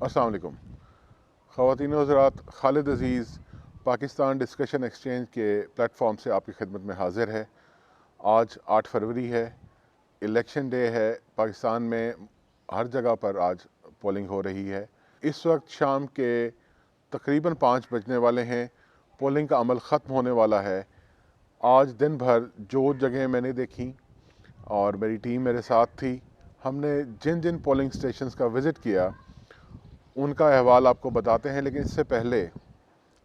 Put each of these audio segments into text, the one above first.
अस्सलाम वालेकुम। ख़वातीन व हज़रात, खालिद अज़ीज़ पाकिस्तान डिस्कशन एक्सचेंज के प्लेटफॉर्म से आपकी खिदमत में हाज़िर है। आज 8 फरवरी है, इलेक्शन डे है। पाकिस्तान में हर जगह पर आज पोलिंग हो रही है। इस वक्त शाम के तकरीबन 5 बजने वाले हैं। पोलिंग का अमल ख़त्म होने वाला है। आज दिन भर जो जगह मैंने देखी और मेरी टीम मेरे साथ थी, हमने जिन जिन पोलिंग स्टेशंस का विज़िट किया उनका अहवाल आपको बताते हैं। लेकिन इससे पहले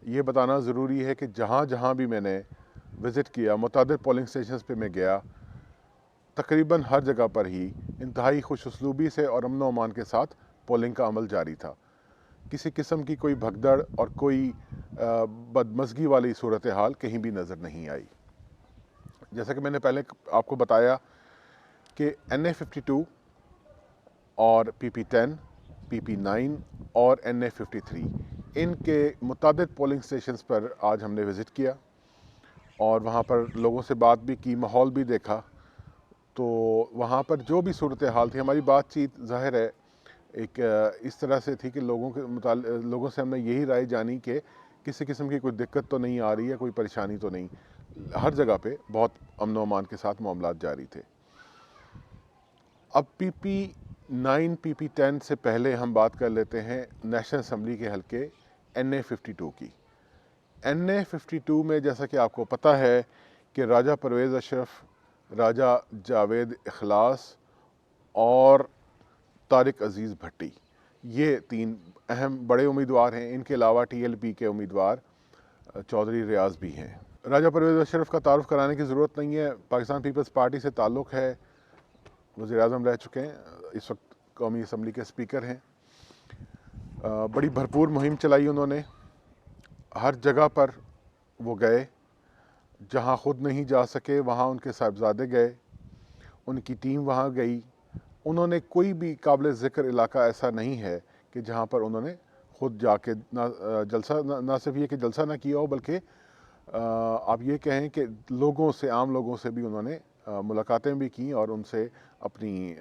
ये बताना ज़रूरी है कि जहाँ जहाँ भी मैंने विज़िट किया, मुतादिद पोलिंग स्टेशंस पे मैं गया, तकरीबन हर जगह पर ही इंतहाई खुश उसलूबी से और अमन व अमान के साथ पोलिंग का अमल जारी था। किसी किस्म की कोई भगदड़ और कोई बदमज़गी वाली सूरत हाल कहीं भी नज़र नहीं आई। जैसा कि मैंने पहले आपको बताया कि NA-52 और PP-10, PP-9 और NA-53 इनके मुतादिद पोलिंग स्टेशंस पर आज हमने विज़िट किया और वहाँ पर लोगों से बात भी की, माहौल भी देखा। तो वहाँ पर जो भी सूरत हाल थी, हमारी बातचीत ज़ाहिर है एक इस तरह से थी कि लोगों से हमने यही राय जानी कि किसी किस्म की कोई दिक्कत तो नहीं आ रही है, कोई परेशानी तो नहीं। हर जगह पे बहुत अमन व अमान के साथ मामलात जारी थे। अब PP-9 PP-10 से पहले हम बात कर लेते हैं नेशनल असम्बली के हल्के NA-52 की। NA-52 में जैसा कि आपको पता है कि राजा परवेज़ अशरफ, राजा जावेद इखलास और तारिक अज़ीज़ भट्टी, ये 3 अहम बड़े उम्मीदवार हैं। इनके अलावा TLP के उम्मीदवार चौधरी रियाज भी हैं। राजा परवेज़ अशरफ का तारुफ कराने की ज़रूरत नहीं है। पाकिस्तान पीपल्स पार्टी से ताल्लुक़ है, वज़ीर-ए-आज़म रह चुके हैं, इस वक्त कौमी असम्बली के स्पीकर हैं। बड़ी भरपूर मुहिम चलाई उन्होंने। हर जगह पर वो गए, जहाँ ख़ुद नहीं जा सके वहाँ उनके साहिबजादे गए, उनकी टीम वहाँ गई। उन्होंने कोई भी काबिल ज़िक्र इलाका ऐसा नहीं है कि जहाँ पर उन्होंने ख़ुद जाके ना सिर्फ ये कि जलसा ना किया हो, बल्कि आप ये कहें कि लोगों से, आम लोगों से भी उन्होंने मुलाकातें भी की और उनसे अपनी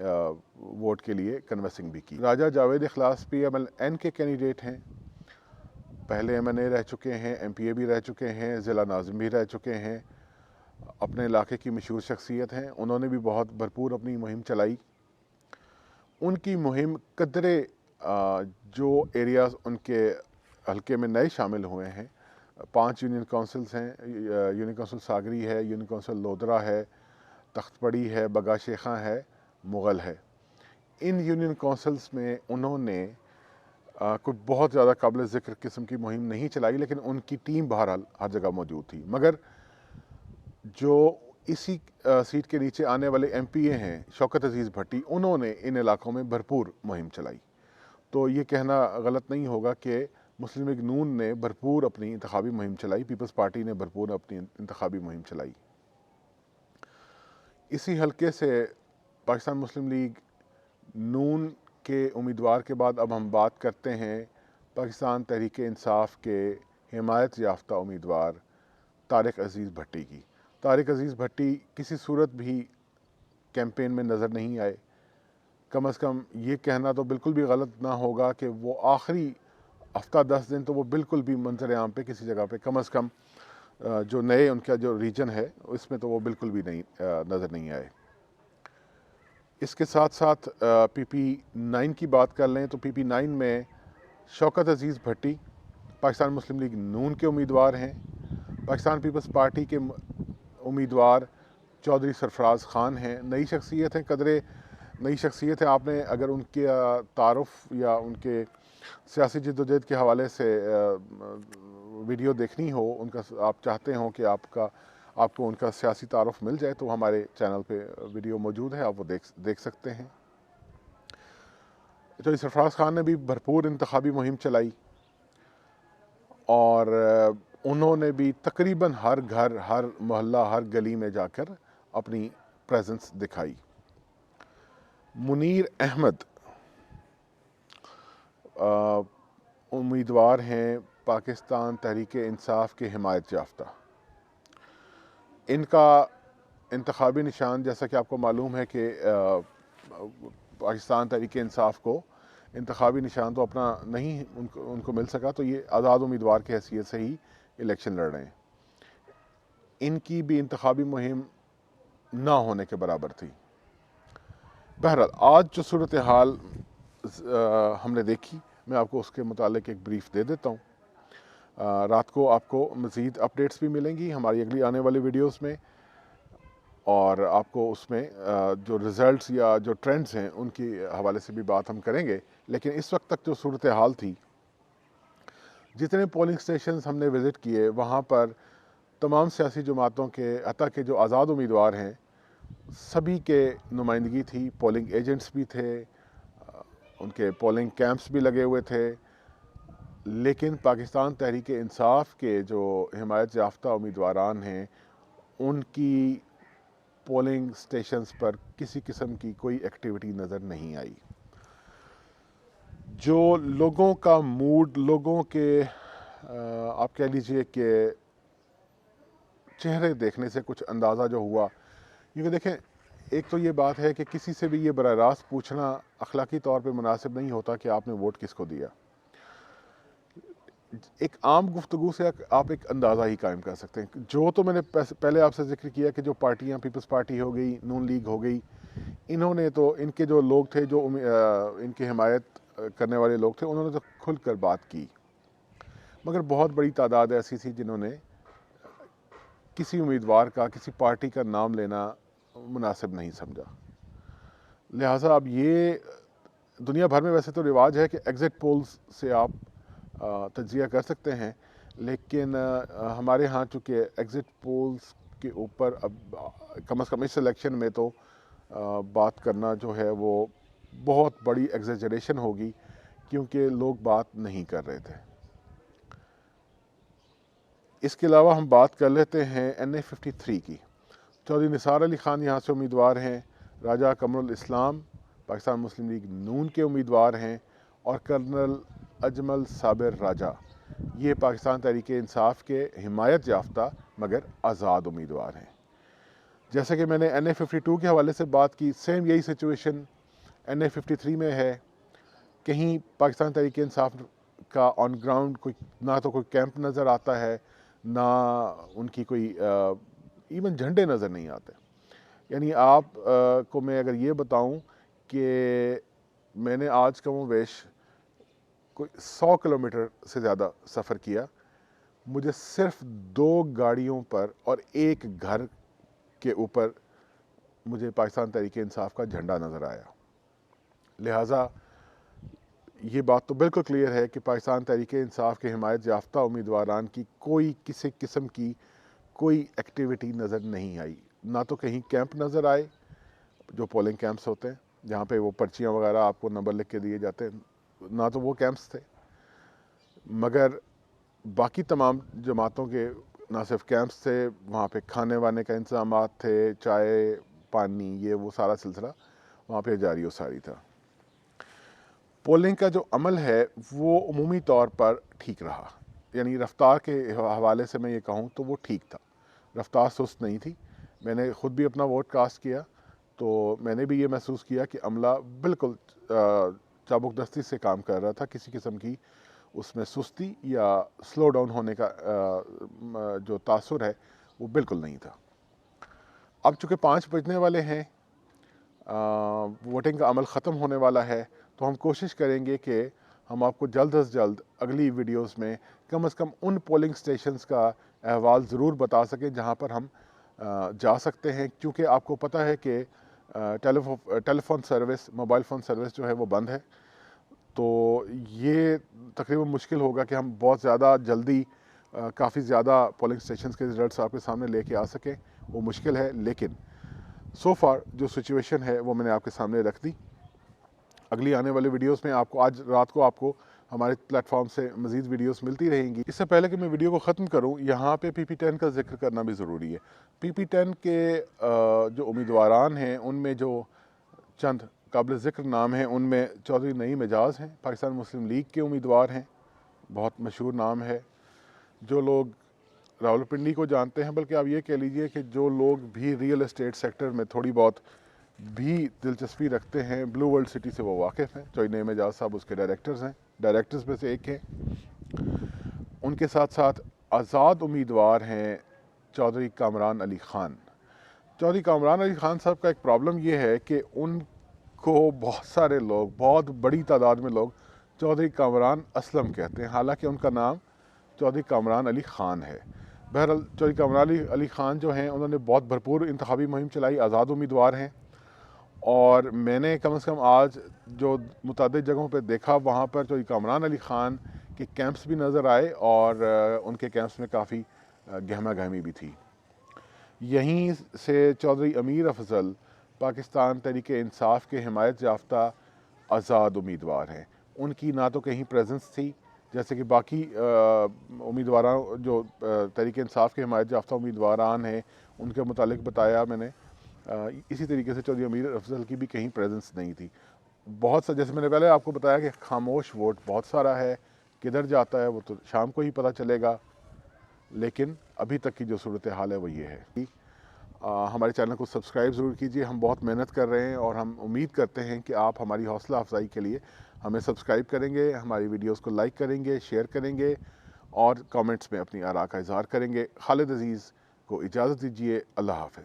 वोट के लिए कन्वेंसिंग भी की। राजा जावेद इखलास PMLN के कैंडिडेट हैं। पहले MNA रह चुके हैं, MPA भी रह चुके हैं, ज़िला नाज़िम भी रह चुके हैं। अपने इलाके की मशहूर शख्सियत हैं। उन्होंने भी बहुत भरपूर अपनी मुहिम चलाई। उनकी मुहिम कदरे जो एरियाज़ उनके हल्के में नए शामिल हुए हैं, 5 यूनियन काउंसिल्स हैं। यूनियन काउंसिल सागरी है, यूनियन काउंसिल लोधरा है, तख्तपड़ी है, बगा शेखा है, मुग़ल है। इन यूनियन काउंसिल्स में उन्होंने कोई बहुत ज़्यादा काबिल ज़िक्र किस्म की मुहिम नहीं चलाई, लेकिन उनकी टीम बहरहाल हर जगह मौजूद थी। मगर जो इसी सीट के नीचे आने वाले MPA हैं, शौकत अज़ीज़ भट्टी, उन्होंने इन इलाकों में भरपूर मुहिम चलाई। तो ये कहना गलत नहीं होगा कि मुस्लिम लीग नून ने भरपूर अपनी इंतखाबी मुहिम चलाई, पीपल्स पार्टी ने भरपूर अपनी इंतखाबी मुहिम चलाई। इसी हल्के से पाकिस्तान मुस्लिम लीग नून के उम्मीदवार के बाद अब हम बात करते हैं पाकिस्तान तहरीक इंसाफ के हिमायत याफ्ता उम्मीदवार तारिक अज़ीज़ भट्टी की। तारिक अज़ीज़ भट्टी किसी सूरत भी कैंपेन में नज़र नहीं आए। कम अज़ कम ये कहना तो बिल्कुल भी गलत ना होगा कि वो आखिरी हफ्ता 10 दिन तो वो बिल्कुल भी मंजर आम पे किसी जगह पे, कम अज़ कम जो नए उनका जो रीजन है उसमें तो वो बिल्कुल भी नहीं नज़र नहीं आए। इसके साथ साथ PP-9 की बात कर लें तो PP-9 में शौकत अज़ीज़ भट्टी पाकिस्तान मुस्लिम लीग नून के उम्मीदवार हैं। पाकिस्तान पीपल्स पार्टी के उम्मीदवार चौधरी सरफराज ख़ान हैं। नई शख्सियत हैं, कदरे नई शख्सियत है। आपने अगर उनके तारुफ़ या उनके सियासी जद्दोजहद के हवाले से वीडियो देखनी हो, उनका आप चाहते हो कि आपको उनका सियासी तारुफ़ मिल जाए, तो हमारे चैनल पे वीडियो मौजूद है, आप वो देख सकते हैं। चौधरी सरफराज ख़ान ने भी भरपूर इंतखाबी मुहिम चलाई और उन्होंने भी तकरीबन हर घर, हर मोहल्ला, हर गली में जाकर अपनी प्रेजेंस दिखाई। मुनीर अहमद उम्मीदवार हैं पाकिस्तान तहरीक इंसाफ के हिमायत याफ्ता। इनका इंतखाबी निशान, जैसा कि आपको मालूम है कि पाकिस्तान तहरीक इंसाफ को इंतखाबी निशान तो अपना नहीं उनको मिल सका, तो ये आज़ाद उम्मीदवार की हैसियत से ही इलेक्शन लड़ रहे हैं। इनकी भी इंतखाबी मुहिम ना होने के बराबर थी। बहरहाल आज जो सूरत हाल हमने देखी, मैं आपको उसके मुतालिक एक ब्रीफ दे देता हूँ। रात को आपको मज़ीद अपडेट्स भी मिलेंगी हमारी अगली आने वाली वीडियोस में, और आपको उसमें जो रिज़ल्ट्स या जो ट्रेंड्स हैं उनके हवाले से भी बात हम करेंगे। लेकिन इस वक्त तक जो सूरत हाल थी, जितने पोलिंग स्टेशंस हमने विज़िट किए वहाँ पर तमाम सियासी जमातों के, हत्ता के जो आज़ाद उम्मीदवार हैं, सभी के नुमाइंदगी थी। पोलिंग एजेंट्स भी थे, उनके पोलिंग कैंप्स भी लगे हुए थे। लेकिन पाकिस्तान तहरीक इंसाफ के जो हिमायत याफ्ता उम्मीदवारान हैं, उनकी पोलिंग स्टेशंस पर किसी किस्म की कोई एक्टिविटी नज़र नहीं आई। जो लोगों का मूड, लोगों के आप कह लीजिए कि चेहरे देखने से कुछ अंदाज़ा जो हुआ, क्योंकि देखें, एक तो ये बात है कि किसी से भी ये बराह रास्त पूछना अखलाकी तौर पे मुनासिब नहीं होता कि आपने वोट किसको दिया। एक आम गुफ्तगू से आप एक अंदाज़ा ही कायम कर सकते हैं। जो तो मैंने पहले आपसे जिक्र किया कि जो पार्टियां, पीपल्स पार्टी हो गई, नून लीग हो गई, इन्होंने तो, इनके जो लोग थे, जो इनकी हिमायत करने वाले लोग थे, उन्होंने तो खुलकर बात की। मगर बहुत बड़ी तादाद ऐसी थी जिन्होंने किसी उम्मीदवार का, किसी पार्टी का नाम लेना मुनासिब नहीं समझा। लिहाजा अब ये दुनिया भर में वैसे तो रिवाज है कि एग्ज़िट पोल्स से आप तज्जिया कर सकते हैं, लेकिन हमारे यहाँ चूँकि एग्ज़िट पोल्स के ऊपर अब कम से कम इस इलेक्शन में तो बात करना जो है वो बहुत बड़ी एग्जेजरेशन होगी, क्योंकि लोग बात नहीं कर रहे थे। इसके अलावा हम बात कर लेते हैं NA-53 की। चौधरी निसार अली ख़ान यहाँ से उम्मीदवार हैं, राजा कमरुल इस्लाम पाकिस्तान मुस्लिम लीग नून के उम्मीदवार हैं, और कर्नल अजमल साबिर राजा, ये पाकिस्तान तहरीक इंसाफ के हिमायत याफ्ता मगर आज़ाद उम्मीदवार हैं। जैसे कि मैंने NA-52 के हवाले से बात की, सेम यही सिचुएशन NA-53 में है। कहीं पाकिस्तान तहरीक इंसाफ का ऑन ग्राउंड कोई, ना तो कोई कैंप नज़र आता है, ना उनकी कोई इवन झंडे नज़र नहीं आते। यानी आप को मैं अगर ये बताऊं कि मैंने आज कमोवेश कोई 100 किलोमीटर से ज़्यादा सफ़र किया, मुझे सिर्फ 2 गाड़ियों पर और एक घर के ऊपर मुझे पाकिस्तान तहरीक इंसाफ का झंडा नज़र आया। लिहाजा ये बात तो बिल्कुल क्लियर है कि पाकिस्तान तहरीक इंसाफ के हिमायत याफ्ता उम्मीदवारान की कोई किसी किस्म की कोई एक्टिविटी नज़र नहीं आई। ना तो कहीं कैंप नज़र आए, जो पोलिंग कैंप्स होते हैं जहाँ पे वो पर्चियाँ वगैरह आपको नंबर लिख के दिए जाते हैं, ना तो वो कैंप्स थे। मगर बाकी तमाम जमातों के ना सिर्फ कैंप्स थे, वहाँ पे खाने वाने का इंतजाम थे, चाय पानी, ये वो सारा सिलसिला वहाँ पे जारी व सारी था। पोलिंग का जो अमल है वो उमूमी तौर पर ठीक रहा, यानी रफ्तार के हवाले से मैं ये कहूँ तो वो ठीक था, रफ्तार सुस्त नहीं थी। मैंने ख़ुद भी अपना वोट कास्ट किया, तो मैंने भी ये महसूस किया कि अमला बिल्कुल चाबुकदस्ती से काम कर रहा था, किसी किस्म की उसमें सुस्ती या स्लो डाउन होने का जो तासुर है वो बिल्कुल नहीं था। अब चूँकि 5 बजने वाले हैं, वोटिंग का अमल ख़त्म होने वाला है, तो हम कोशिश करेंगे कि हम आपको जल्द से जल्द अगली वीडियोस में कम से कम उन पोलिंग स्टेशंस का अहवाल ज़रूर बता सकें जहां पर हम जा सकते हैं, क्योंकि आपको पता है कि telephone service, mobile phone service जो है वो बंद है। तो ये तकरीबन मुश्किल होगा कि हम बहुत ज़्यादा जल्दी काफ़ी ज़्यादा पोलिंग स्टेशंस के रिज़ल्ट्स आपके सामने लेके आ सकें, वो मुश्किल है। लेकिन सो फार जो सिचुएशन है वो मैंने आपके सामने रख दी। अगली आने वाले वीडियोस में आपको, आज रात को आपको हमारे प्लेटफॉर्म से मज़ीद वीडियोस मिलती रहेंगी। इससे पहले कि मैं वीडियो को ख़त्म करूं, यहाँ पे PP10 का जिक्र करना भी ज़रूरी है। PP10 के जो उम्मीदवारान हैं उनमें जो चंद काबिल ज़िक्र नाम हैं, उनमें चौधरी नईम एजाज़ हैं, पाकिस्तान मुस्लिम लीग के उम्मीदवार हैं, बहुत मशहूर नाम है। जो लोग रावलपिंडी को जानते हैं, बल्कि आप ये कह लीजिए कि जो लोग भी रियल एस्टेट सेक्टर में थोड़ी बहुत भी दिलचस्पी रखते हैं। ब्लू वर्ल्ड सिटी से वो वाकिफ़ हैं। चौधरी नईम एजाज साहब उसके डायरेक्टर्स में से एक हैं। उनके साथ साथ आज़ाद उम्मीदवार हैं चौधरी कामरान अली ख़ान। चौधरी कामरान अली ख़ान साहब का एक प्रॉब्लम ये है कि उनको बहुत सारे लोग, बहुत बड़ी तादाद में लोग चौधरी कामरान असलम कहते हैं, हालांकि उनका नाम चौधरी कामरान अली ख़ान है। बहरहाल चौधरी कामरान अली ख़ान जो हैं उन्होंने बहुत भरपूर इंतखाबी मुहिम चलाई, आज़ाद उम्मीदवार हैं। और मैंने कम से कम आज जो मुतादिद जगहों पर देखा, वहाँ पर चौधरी कामरान अली ख़ान के कैंप्स भी नज़र आए और उनके कैंप्स में काफ़ी गहमा गहमी भी थी। यहीं से चौधरी अमीर अफजल पाकिस्तान तहरीक इंसाफ के हिमायत याफ्ता आज़ाद उम्मीदवार हैं। उनकी ना तो कहीं प्रेजेंस थी जैसे कि बाकी उम्मीदवारों जो तहरीक इंसाफ के हिमायत याफ्ता उम्मीदवारान हैं उनके मुतालिक बताया मैंने, इसी तरीके से चौधरी अमीर अफजल की भी कहीं प्रेजेंस नहीं थी। बहुत सा, जैसे मैंने पहले आपको बताया कि खामोश वोट बहुत सारा है, किधर जाता है वो तो शाम को ही पता चलेगा। लेकिन अभी तक की जो सूरत हाल है वो ये है। हमारे चैनल को सब्सक्राइब ज़रूर कीजिए। हम बहुत मेहनत कर रहे हैं और हम उम्मीद करते हैं कि आप हमारी हौसला अफजाई के लिए हमें सब्सक्राइब करेंगे, हमारी वीडियोस को लाइक करेंगे, शेयर करेंगे और कमेंट्स में अपनी आरा का इज़हार करेंगे। खालिद अज़ीज़ को इजाज़त दीजिए। अल्लाह हाफ़िज़।